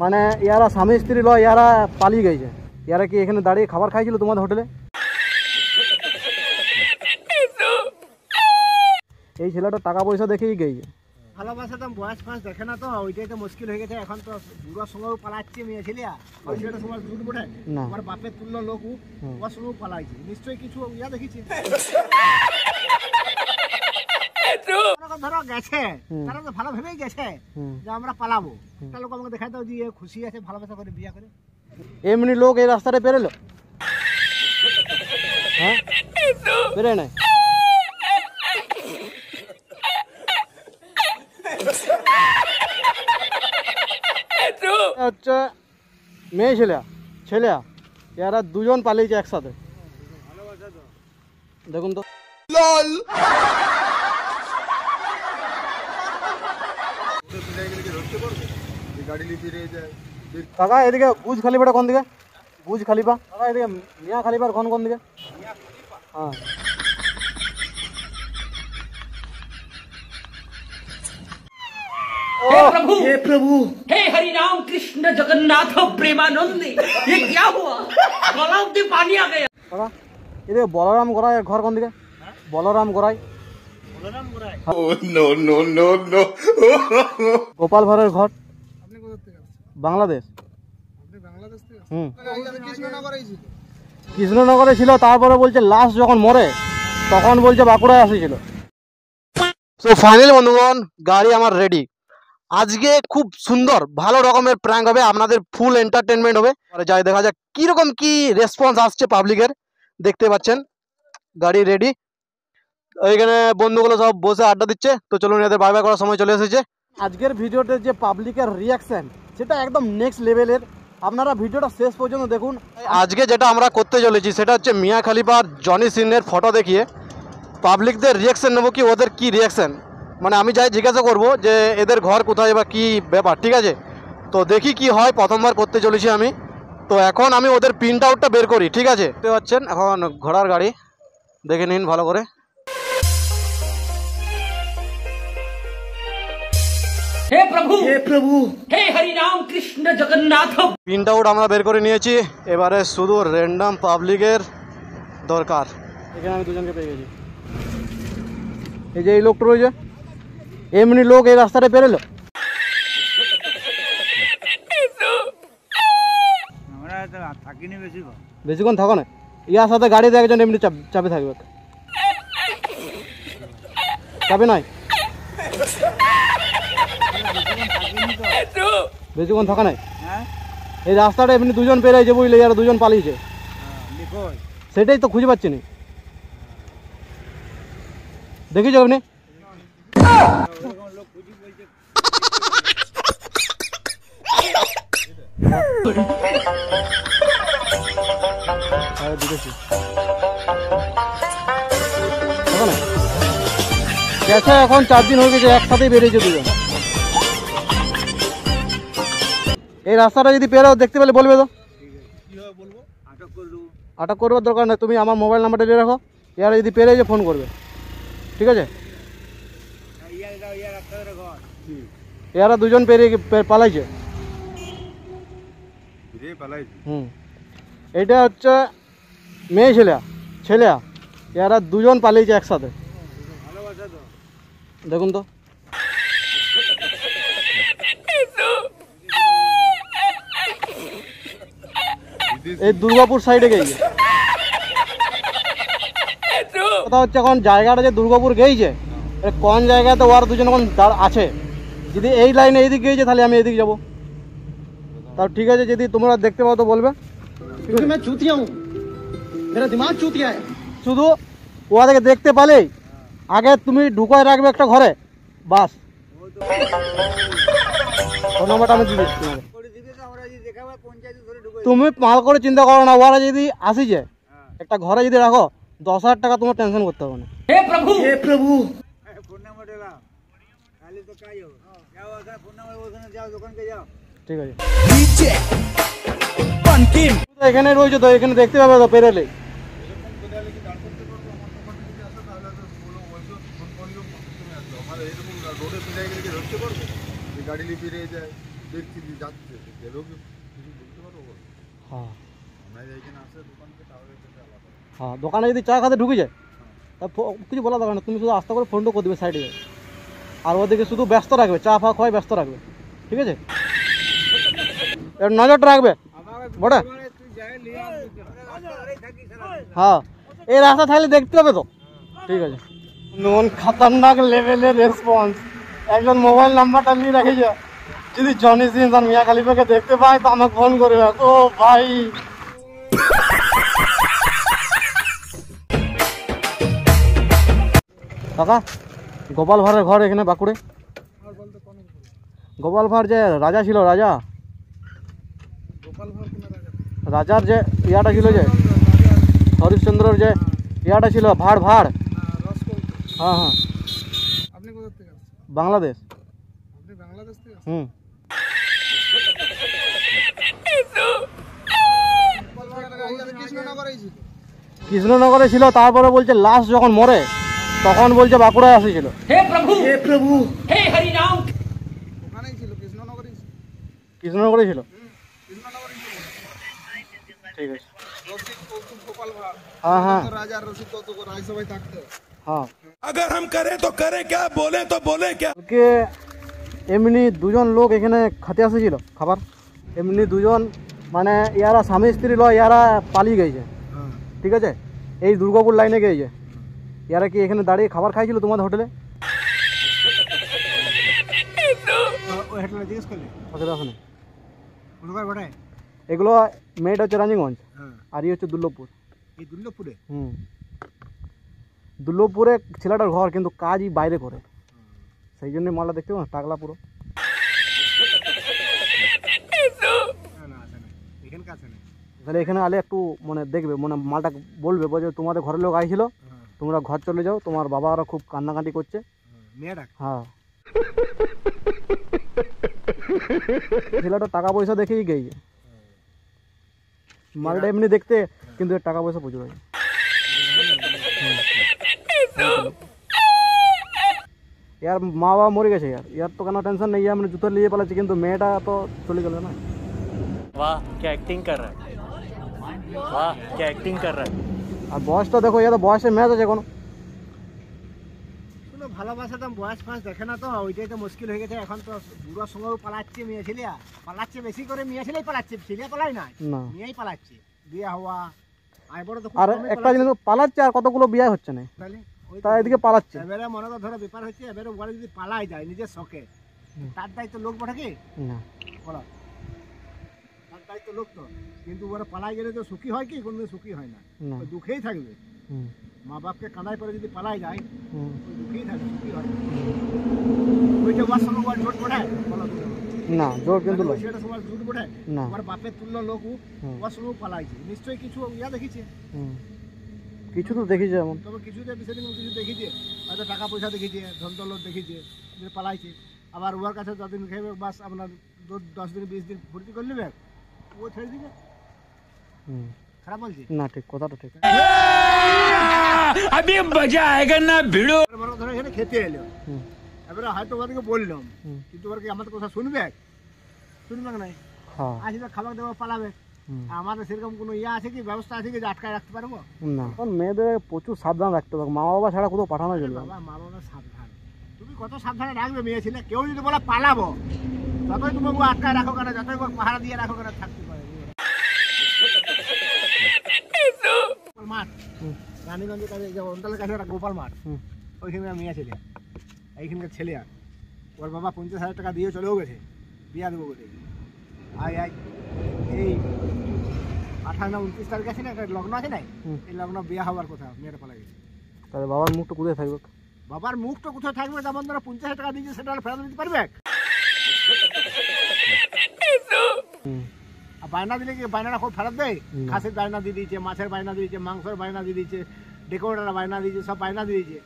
মানে ইয়ারা স্বামী স্ত্রী লয়, ইয়ারা পালিয়ে গেছে। ইয়ারা কি এখানে দাঁড়িয়ে খাবার খাইছিল তোমাদের হোটেলে? এই ছেলেটা টাকা পয়সা দেখেই গেছে। ভালোবাসা তো বয়স ফাঁস দেখে না, তো ওইটাই তো মুশকিল হয়ে গেছে। এখন তো বুড়ার সঙ্গেও পালাচ্ছে মেয়ে ছেলিয়া, সেটা সময় দুধ বটে না আমার বাপের তুল্য লোক ওর সঙ্গেও পালাইছে, নিশ্চয়ই কিছু ইয়া দেখেছি। ধরো গেছে, তারা তো ভালো ভেবেই গেছে যে আমরা পালাবো। একটা লোক আমাকে দেখাতে যে খুশি আছে, ভালোবাসা করে বিয়ে করে। এমনি লোক এই রাস্তাটা পেরেলো? হ্যাঁ পেরে নাই। হচ্ছে মেয়ে ছেলে এরা দুজন পালিয়েছে একসাথে। দেখুন তো কাকা, এদিকে বুজ খালিফাটা কোন দিকে? বুজ খালিফা কাকা, এদিকে মিয়া খালিফার কোন দিকে? হ্যাঁ हे प्रभु हे हरि राम कृष्ण जगन्नाथ प्रेमानंद, ये क्या हुआ? गला में पानी आ गया। কাকা, এদিকে বলরাম গোড়াইয়ের ঘর কোন দিকে? বলরাম গোড়াই গোপাল ভাঁড়ের ঘর বাংলাদেশ। কৃষ্ণনগরে ছিল, তারপরে বলছে লাস্ট যখন মরে তখন বলছে বাঁকুড়ায় আসেছিল। তো ফাইনালি বন্ধুগণ, গাড়ি আমার রেডি। আজকে খুব সুন্দর ভালো রকমের প্র্যাঙ্ক হবে, আপনাদের ফুল এন্টারটেনমেন্ট হবে। যাই দেখা যাক কিরকম কি রেসপন্স আসছে পাবলিকের। দেখতে পাচ্ছেন গাড়ি রেডি, এইখানে বন্ধুগুলো সব বসে আড্ডা দিচ্ছে। তো চলুন, এদের বাই বাই করার সময় চলে এসেছে। আজকের ভিডিওতে যে পাবলিকের রিয়াকশন সেটা একদম নেক্সট লেভেলের, আপনারা ভিডিওটা শেষ পর্যন্ত দেখুন। আজকে যেটা আমরা করতে চলেছি সেটা হচ্ছে মিয়া খলিফার জনি সিনের ফটো দেখিয়ে পাবলিকদের রিয়াকশন নেবো, কি ওদের কি রিয়াকশন। মানে আমি যাই জিজ্ঞাসা করব যে এদের ঘর কোথায় বা কী ব্যাপার, ঠিক আছে? তো দেখি কি হয়, প্রথমবার করতে চলেছি আমি। তো এখন আমি ওদের প্রিন্ট আউটটা বের করি, ঠিক আছে? দেখতে পাচ্ছেন এখন ঘোড়ার গাড়ি, দেখে নিন ভালো করে। हे प्रभु हे हरि राम कृष्ण जगन्नाथ। প্রিন্ট আউট আমরা বের করে নিয়েছি, এবারে শুধু র্যান্ডম পাবলিকের দরকার। এখানে আমি দুজনকে পেয়ে গেছি। এই যে এই লোকটা রয়েছে, এমনি লোক এই রাস্তাটা পেরেলো? বেশিক্ষণ থাকো না, ইয়ার সাথে গাড়িতে একজন এমনি চাপে থাকবে, চাপে নাই বেশিক্ষণ থাকা নাই। এই রাস্তাটা এমনি দুজন পেরেছে বুঝলে, আর দুজন পালিয়েছে, সেটাই তো খুঁজে পাচ্ছি না। দেখেছো আপনি? গেছে এখন 4 দিন হয়ে গেছে, একসাথেই বেরিয়েছে দুজন। এই রাস্তাটা যদি পেরো দেখতে পেলে বলবে তো, আটক করবার দরকার নেই। তুমি আমার মোবাইল নাম্বারটা দিয়ে রাখো, এরা যদি পেরে ফোন করবে, ঠিক আছে? এরা দুজন পেরিয়ে পালাইছে। এটা হচ্ছে মেয়ে ছেলে এরা দুজন পালিয়েছে একসাথে। দেখুন তো এই দুর্গাপুর সাইডে গেছে। কথা হচ্ছে এখন জায়গাটা যে দুর্গাপুর গেছে, কোন জায়গাতে ওর দুজন এখন আছে। যদি এই লাইনে এইদিকে গেছে তাহলে আমি এইদিকে যাবো। তাও ঠিক আছে, যদি তোমরা দেখতে পাও তো বলবে। শুধু ওদেরকে দেখতে পালেই আগে তুমি ঢুকায় রাখবে একটা ঘরে, বাস। নম্বরটা আমি দিয়ে দিচ্ছি তোমাকে, তুমি মাল করে চিন্তা করো না। ওরা যদি আসিছে একটা ঘরে যদি রাখো, 10,000 টাকা তোমার টেনশন করতে হবে না। हे प्रभु ঠিক আছে, এখানে রয়েছে তো, এখানে দেখতে পাবে তো পেরেলে। দেখছি যে যাচ্ছে গেলেও কি কিছু বলতে পারবো বল? হ্যাঁ আমরা এইখানে আসে দোকানকে তাহলে এটা আলাদা। হ্যাঁ, দোকানে যদি চা খাতে ঢুকে যায় তা কিছু বলা দরকার না, তুমি শুধু আস্তে করে ফোনটা করে দেবে সাইডে, আর ওদিকে শুধু ব্যস্ত রাখবে, চা ফা খাওয়াই ব্যস্ত রাখবে, ঠিক আছে? এর নজরটা রাখবে বটে। হ্যাঁ, এই রাস্তা থাকলে দেখতে হবে তো, ঠিক আছে? নন খতরনাক লেভেলের রেসপন্স, একজন মোবাইল নাম্বারটা নিয়ে রেখেছে, যদি জনি সিনস আর মিয়া খালিফাকে দেখতে পায় তো আমাকে ফোন করবে। ও ভাই, কাকা গোপাল ভাঁড়ের ঘর এখানে বাঁকুড়ে। গোপাল ভাঁড় যে রাজা ছিল, রাজা রাজার যে ইয়াটা ছিল, যে হরিশ্চন্দ্রর যে ইয়াটা ছিল, ভাঁড় ভাঁড়। হ্যাঁ হ্যাঁ, আপনি কোথা থেকে আসছেন? বাংলাদেশ। আপনি বাংলাদেশ থেকে আসছেন? হুম, কৃষ্ণনগরে ছিল। কৃষ্ণনগরে ছিল, তারপরে বলছে লাস্ট যখন মরে তখন বলছে বাঁকুড়ায় আসেছিল। हे प्रभु हे हरि राम। ওখানেই ছিল, কৃষ্ণনগরেই ছিল। কৃষ্ণনগরে ছিল, কৃষ্ণনগরেই ছিল। ঠিক আছে। রসিক কৌতুক গোপাল ভাঁড়, হ্যাঁ হ্যাঁ রাজার রসিক কৌতুক রাজসভায় থাকতো। হ্যাঁ, अगर हम करें तो करें क्या, बोले तो बोले क्या। কালকে এমনি দুজন লোক এখানে খেতে আসেছিল খাবার, এমনি দুজন, মানে ইয়ারা স্বামী স্ত্রী লয়, ইয়ারা পালিয়ে গেছে, ঠিক আছে? এই দুর্গাপুর লাইনে গিয়েছে। ইয়ারা কি এখানে দাঁড়িয়ে খাবার খাইছিল তোমাদের হোটেলে? ওই হোটেলে জিজ্ঞেস করলে ওদের ওখানে কোথায় বটে? এগুলো মেয়েটা হচ্ছে রানীগঞ্জ, হ্যাঁ, আর ই হচ্ছে দুর্লভপুর। এই দুর্লভপুরে। হুম, দুর্লভপুরে ছেলেটার ঘর, কিন্তু কাজই বাইরে করে, সেই জন্যই মালটা দেখতে পাবো না, টাকলা পুরো। না না, আসে না, এখানকার আসে না। তাহলে এখানে আলে একটু মানে দেখবে, মানে মালটা বলবে যে তোমাদের ঘরের লোক আইছিল, তোমরা ঘর চলে যাও, তোমার বাবা আরো খুব কান্নাকাটি করছে। মেয়েটা হ্যাঁ, ছেলেটা টাকা পয়সা দেখেই গেছে, মালটা এমনি দেখতে, কিন্তু এর টাকা পয়সা প্রচুর আছে। यार মা বাবা মরে গেছে, यार তো কোনো টেনশন নেই, আমরা জুতো নিয়ে পালাচ্ছি, কিন্তু মেয়েটা তো চলে গেল না। वाह क्या एक्टिंग कर रहा है, वाह क्या एक्टिंग कर रहा है। আর বয়সটা দেখো, ইয়ার বয়সের ম্যাচ আছে কোনো। কোনো ভালোবাসা তো বয়স ফাঁস দেখে না, তো ওইটাই তো মুশকিল হয়ে গেছে এখন। তো বুড়োর সঙ্গেও পালাচ্ছে মেয়ে ছেলিয়া, পালাচ্ছে বেশি করে, মেয়ে ছেলেই পালাচ্ছে, ছেলিয়া পালাই না, না, মেয়েই পালাচ্ছে। বিয়ে হওয়া আর বড় তো খুব আর কমই একটা জিনিস পালাচ্ছে, আর কতগুলো বিয়ে হচ্ছে না, তাহলে ওই তা এদিকে পালাচ্ছে। এবারে মনে করো ধরো ব্যাপার হচ্ছে, এবারে ওরা যদি পালাই যায় নিজের শখে, তার দায়িত্ব লোক বটে কি না, বলো? তার দায়িত্ব লোক তো, কিন্তু ওরা পালাই গেলে তো সুখী হয় কি? কোনদিন সুখী হয় না, না। ওই দুঃখেই থাকবে। হুম, মা বাপকে কাঁদায় পরে যদি পালাই যায়, হুম, ওই দুঃখেই থাকবে, সুখী হয় না। ওইটা ওর সঙ্গে ওর জোট বোঝায়, বলো তুমি? না জোর কিন্তু ওই লয়। সেটা সবার জোট বোঝায়, না। ওর বাপের তুল্য লোক হুম। ওর সঙ্গে পালাইছে, নিশ্চয়ই কিছু ইয়া দেখিছে। হুম, কিছু তো দেখি যেমন। তবে কিছু বিষয় কিছু দেখিছে, হয়তো টাকা পয়সা দেখিছে, ধন দৌলত দেখিছে, যে পালাইছে। আবার ওর কাছে যতদিন খেয়ে বাস আপনার 10 দিন 20 দিন ফুর্তি করে নেবে, ও ছেড়ে দিবে। হুম, খারাপ বলছি না ঠিক, কথাটা ঠিক। अभी मजा आएगा ना भिड़ो। মনে ধরো এখানে খেতে এলো, হুম, এবারে হয়তো ওদেরকে বললাম, হুম, কিন্তু ওরা কি আমাদের কথা শুনবে? শুনবে না, হ্যাঁ, আসলে খাবার দেওয়া পালাবে। হুম, আমাদের সেরকম কোনো ইয়ে আছে কি, ব্যবস্থা আছে কি যে আটকায় রাখতে পারবো? না। এখন মেয়েদের প্রচুর সাবধান রাখতে হবে, মা বাবা ছাড়া কোথাও পাঠানো চলবে না। বাবা মা বাবা সাবধান, তুমি কত সাবধানে রাখবে মেয়ে ছেলে? কেউ যদি বলে পালাবো, যতই তোমাকে আটকায় রাখো কেন, যতই পাহারা দিয়ে রাখো কেন, থাকতে পারে। মাঠ হুম, রানীগঞ্জের কাছে, যে অঞ্চলের কাছে একটা গোপাল মাঠ, হুম, ওইখানে মেয়ে ছেলে, এইখানকার ছেলে, আর ওর বাবা 50,000 টাকা দিয়ে চলেও গেছে বিয়া দেবো বলে। আয় আয় এই 28 না 29 তারিখ আছে না, একটা লগ্ন আছে না, হুম। এই লগ্ন বিয়া হওয়ার কথা, মেয়েটা পালা গেছে। তাহলে বাবার মুখটা কোথায় থাকবে? বাবার মুখটা কোথায় থাকবে? যেমন ধরো 50,000 টাকা দিয়েছে, সেটা ফেরত দিতে পারবে? হুম, আর বায়না দিলে কি বায়নাটা খুব ফেরত দেয়? না। খাসির বায়না দিয়ে দিয়েছে, মাছের বায়না দিয়ে দিয়েছে, মাংসের বায়না দিয়ে দিয়েছে, ডেকোরেটার বায়না দিয়েছে, সব বায়না দিয়ে দিয়েছে।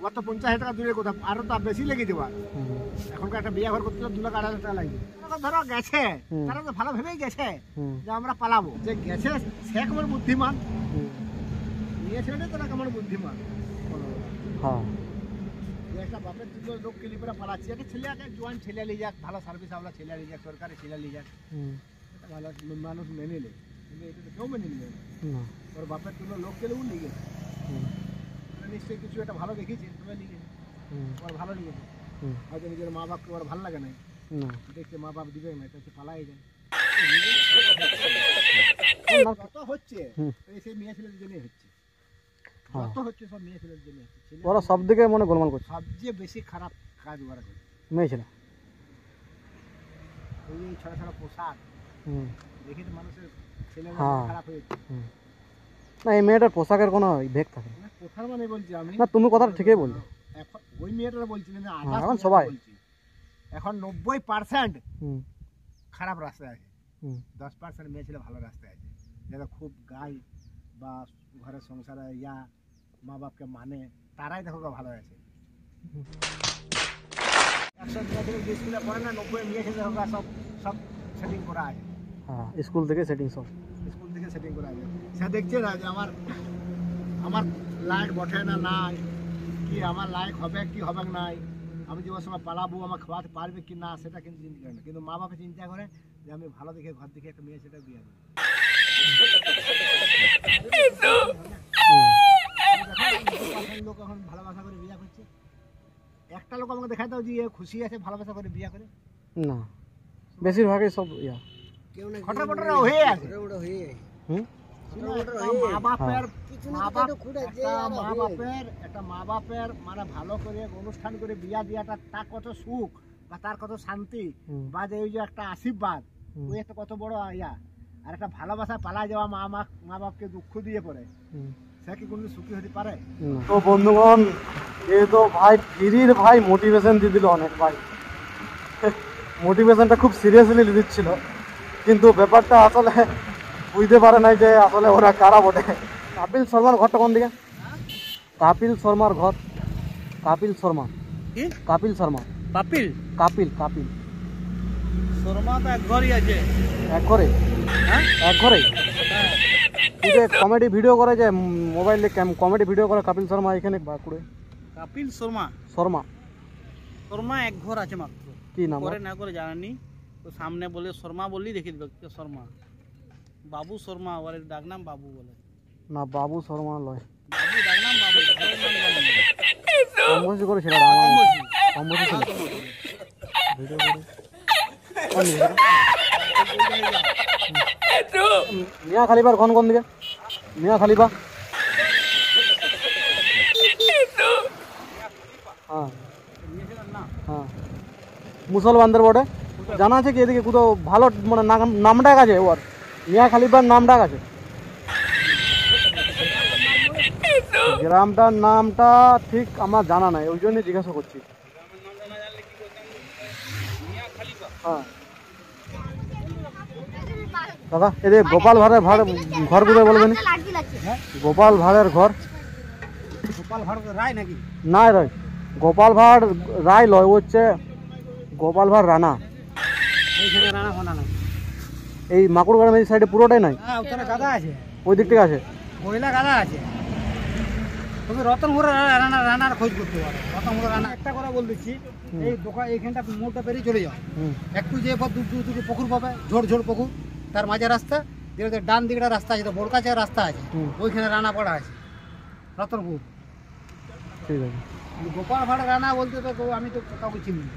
ওর তো 50,000 টাকা দূরে কোথাও, আরো তো বেশি লেগে দেওয়া। হুম, এখনকার একটা বিয়ে ঘর করতে 2,08,000 টাকা লাগবে। ধরো গেছে, হুম। তারা তো ভালো ভেবেই গেছে হুম, যে আমরা পালাবো। যে গেছে সে কেমন বুদ্ধিমান, হুম, নিয়ে ছেড়ে তারা কেমন বুদ্ধিমান, বলো। হ্যাঁ, যে একটা বাপের দুটো লোক কেলি করে পালাচ্ছে, একটা ছেলে একটা জোয়ান ছেলে নিয়ে যাক, ভালো সার্ভিস আমরা ছেলে নিয়ে যাক, সরকারি ছেলে নিয়ে যাক, এটা ভালো মানুষ মেনে নেয়, কিন্তু এটা তো কেউ মেনে নিবে না। ওর বাপের দুটো লোক কেলেও নিয়ে গেছে, নিশ্চয়ই কিছু একটা ভালো দেখেছে, তুমি নিয়ে গেছে, ওর ভালো লেগেছে। হয়তো নিজের মা বাপকে ওর ভালো লাগে না, দেখতে মা বাপ দিবে না, এটা হচ্ছে পালাই যায়। যত হচ্ছে সেই মেয়ে ছেলের জন্যই হচ্ছে, যত হচ্ছে সব মেয়ে ছেলের জন্য হচ্ছে। ওরা সব দিকে মনে গোলমাল করছে, সবচেয়ে বেশি খারাপ কাজ ওরা করছে মেয়ে ছেলে। এই ছোট ছোট পোশাক দেখে তো মানুষের ছেলে খারাপ হয়েছে। না এই মেয়েটার পোশাকের কোনো ভেদ থাকে না, কোথার মানে বলছি আমি, না তুমি কথাটা ঠিকই বলছো। এখন ওই মেয়েটার বলছি না, এখন সবাই বলছি এখন 90% খারাপ রাস্তায় আছে, 10% মেয়ে ছেলে ভালো রাস্তায় আছে, যারা খুব গাই বা ঘরের সংসারে ইয়া মা বাপকে মানে, তারাই দেখো ভালো আছে। 100 মেয়ে ছেলে যে স্কুলে পড়ে না, 90 মেয়ে ছেলে দেখো সব সব সেটিং করা আছে। হ্যাঁ স্কুল থেকে সেটিং, সব স্কুল থেকে সেটিং করা আছে। সে দেখছে না যে আমার লাইক বটে না নাই, কি আমার লাইক হবে কি হবে নাই, আমি যে ওর সময় পালাবো আমার খাওয়াতে পারবে কি না, সেটা কিন্তু চিন্তা করে না। কিন্তু মা বাবা চিন্তা করে যে আমি ভালো দেখে ঘর দেখে একটা মেয়ে সেটা বিয়ে দেবো। লোক এখন ভালোবাসা করে বিয়ে করছে, একটা লোক আমাকে দেখাতে যে খুশি আছে ভালোবাসা করে বিয়ে করে না, বেশিরভাগই সব ইয়া খটরা বটরা হয়ে আছে। মা বাপের মানে ভালো করে অনুষ্ঠান করে বিয়া দিয়াটা তার কত সুখ বা তার কত শান্তি বা যে ওই যে একটা আশীর্বাদ, ওই একটা কত বড় ইয়া। আর একটা ভালোবাসা পালা যাওয়া মা বাপকে দুঃখ দিয়ে পড়ে, সে কি কোনদিন সুখী হতে পারে? তো বন্ধুগণ, এই তো ভাই ফিরির ভাই মোটিভেশন দিয়ে দিল অনেক, ভাই মোটিভেশনটা খুব সিরিয়াসলি দিচ্ছিল, কিন্তু ব্যাপারটা আসলে বুঝতে পারে নাই যে আসলে ওরা কারা বটে। কাপিল শর্মার ঘরটা কোন দিকে? কাপিল শর্মার ঘর, কাপিল শর্মা, কাপিল শর্মা, पापिल কাপিল কাপিল शर्मा तो एक घर ही আছে এক ঘরে, এক ঘরে তুই যে কমেডি ভিডিও করে, যে মোবাইলে কমেডি ভিডিও করে কাপিল শর্মা এখানে বাঁকুড়ে। कपिल शर्मा শর্মা शर्मा एक घर আছে মাত্র, কি নাম? করে না করে জানি, তো সামনে বলে শর্মা বললি দেখি দিল শর্মা, বাবু শর্মা, ওর ডাক নাম বাবু বলে। না বাবু শর্মা লয়, বাবু ডাক নাম বাবু, ঘরের নাম জানি না। কম বয়সী করে ছেলেটা, কম বয়সী ছিল ভিডিও করে। মিয়া খালিফার ঘন কোন দিকে? মিয়া খালিফা, হ্যাঁ হ্যাঁ মুসলমানদের বটে, জানা আছে কি এদিকে কোথাও ভালো মানে নাম ডাক আছে ওর? মিয়া খালিফার নাম ডাক আছে? গ্রামটার নামটা ঠিক আমার জানা নাই, ওই জন্য জিজ্ঞাসা করছি। হ্যাঁ দাদা, এদের গোপাল ভাড়ের ঘর কোথায় বলবেন? গোপাল ভাড়ের ঘর, গোপাল ভাড় রায় নাকি? না রায়, গোপাল ভাড় রায় লয়, ও হচ্ছে গোপাল ভাড় রানা। এইখানে রানা ফোনা না, এই মাকুড় গ্রামের সাইডে পুরোটাই নাই, হ্যাঁ ওখানে গাদা আছে, ওই দিক থেকে আছে মহিলা গাদা আছে। তুমি রতনপুরে রানার খোঁজ করতে পারো, রতনপুরে রানা একটা কথা বল দিচ্ছি, এই দোকান এইখানটা মোড়টা পেরিয়ে চলে যাও, একটু যে দুটো পুকুর পাবে, ঝোড় ঝোড় পুকুর, তার মাঝে রাস্তা, যেটা ডান দিকটা রাস্তা আছে, বড় কাছে রাস্তা আছে, ওইখানে রানা পড়া আছে রতনপুর। ঠিক আছে, গোপাল ভাড় রানা বলতে তো আমি তো কাউকে চিনি না।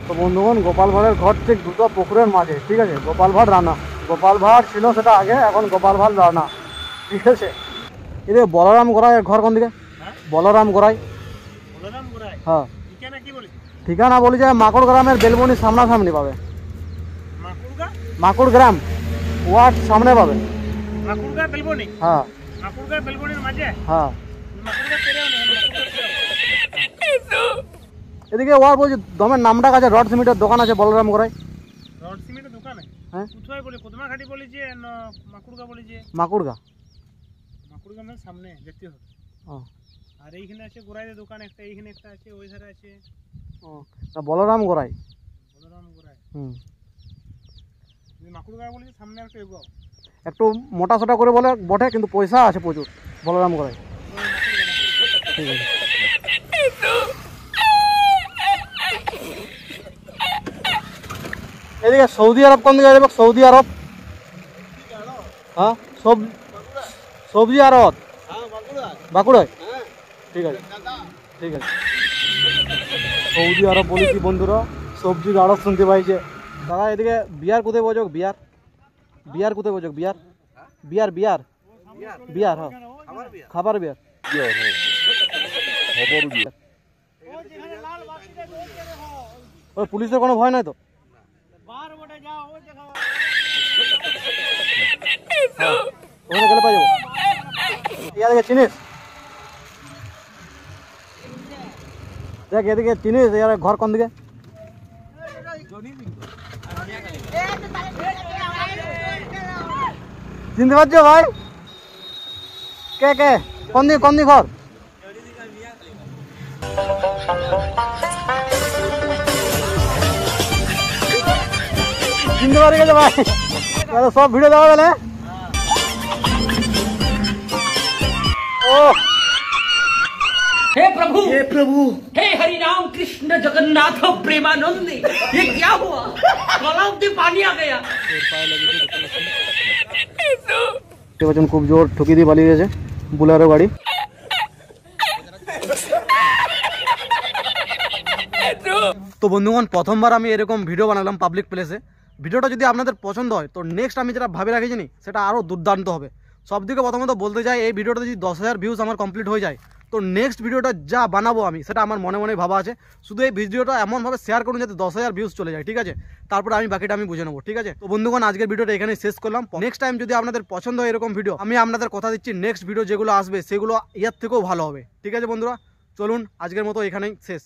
তো বন্ধুগণ, গোপাল ভাড়ের ঘর ঠিক দুটো পুকুরের মাঝে, ঠিক আছে? গোপাল ভাড় রানা, গোপাল ভাড় ছিল সেটা আগে, এখন গোপাল ভাড় রানা, ঠিক আছে? এদিকে বলরাম গোড়াইয়ের ঘর কোন দিকে? বলরাম গোড়াই, হ্যাঁ ঠিকানা বলি যে মাকুড় গ্রামের বেলবনি সামনাসামনি পাবে, মাকুড় গ্রাম ওয়ার্ড সামনে পাবে, হ্যাঁ হ্যাঁ। এদিকে ওয়ার বলছি দমের নামটা আছে, রড সিমেন্টের দোকান আছে বলরাম গোড়াই। রড সিমেন্টের দোকান হ্যাঁ কোথায় বলি? কদমাঘাটি বলি যে মাকুড়গা বলি যে? মাকুড়গা, মাকুড়গা মানে সামনে যেতে হবে। ও আর এইখানে আছে গোড়াইয়ের দোকান একটা, এইখানে একটা আছে, ওই ধারে আছে ও না বলরাম গোড়াই, বলরাম গোড়াই। হুম তুমি মাকুড়গা বলি সামনে একটা এগো, একটু মোটা সোটা করে বলে বটে, কিন্তু পয়সা আছে প্রচুর বলরাম করে। ঠিক আছে, এদিকে সৌদি আরব কোন দিকে যাবে? সৌদি আরব, হ্যাঁ সবজি আড়ত বাঁকুড়ায়। ঠিক আছে ঠিক আছে, সৌদি আরব বলেছি বন্ধুরা, সবজির আড়ত শুনতে পাইছে। দাদা এদিকে বিয়ার কোথায় বোঝক? বিয়ার বিয়ার কোথায় বোঝক? বিয়ার বিয়ার বিয়ার বিয়ার, হ্যাঁ খাবার বিয়ার। ওই পুলিশের কোনো ভয় নাই তো? ওখানে গেলে পাই যাবো। এদিকে চিনিস? দেখ এদিকে চিনিস এর ঘর কোন দিকে? চিনতে পারছো ভাই? কে কে কোন দিকে কোন দিকে ঘর? চিনতে পারি গেছে ভাই, সব ভিডিও দেওয়া গেলে। ও हे प्रभु हे हरि राम कृष्ण जगन्नाथ प्रेमानंद, ये क्या हुआ? गलाव से पानी आ गया। খুব জোর ঠুকি দিয়ে পালিয়ে গেছে বুলারো গাড়ি। তো বন্ধুগণ, প্রথমবার আমি এরকম ভিডিও বানালাম পাবলিক প্লেসে। ভিডিওটা যদি আপনাদের পছন্দ হয় তো নেক্সট আমি যেটা ভাবে রাখি জানি সেটা আরও দুর্দান্ত হবে। সব থেকে প্রথমত বলতে চাই, এই ভিডিওটা যদি 10,000 ভিউজ আমার কমপ্লিট হয়ে যায় তো নেক্সট ভিডিওটা যা বানাবো আমি সেটা আমার মনে মনে ভাবা আছে। শুধু এই ভিডিওটা এমনভাবে শেয়ার করুন যাতে 10,000 ভিউজ চলে যায়, ঠিক আছে? তারপরে আমি বাকিটা আমি বুঝে নেবো, ঠিক আছে? তো বন্ধুগণ, আজকের ভিডিওটা এখানে শেষ করলাম। নেক্সট টাইম যদি আপনাদের পছন্দ হয় এরকম ভিডিও, আমি আপনাদের কথা দিচ্ছি নেক্সট ভিডিও যেগুলো আসবে সেগুলো এর থেকেও ভালো হবে, ঠিক আছে বন্ধুরা? চলুন আজকের মতো এখানেই শেষ।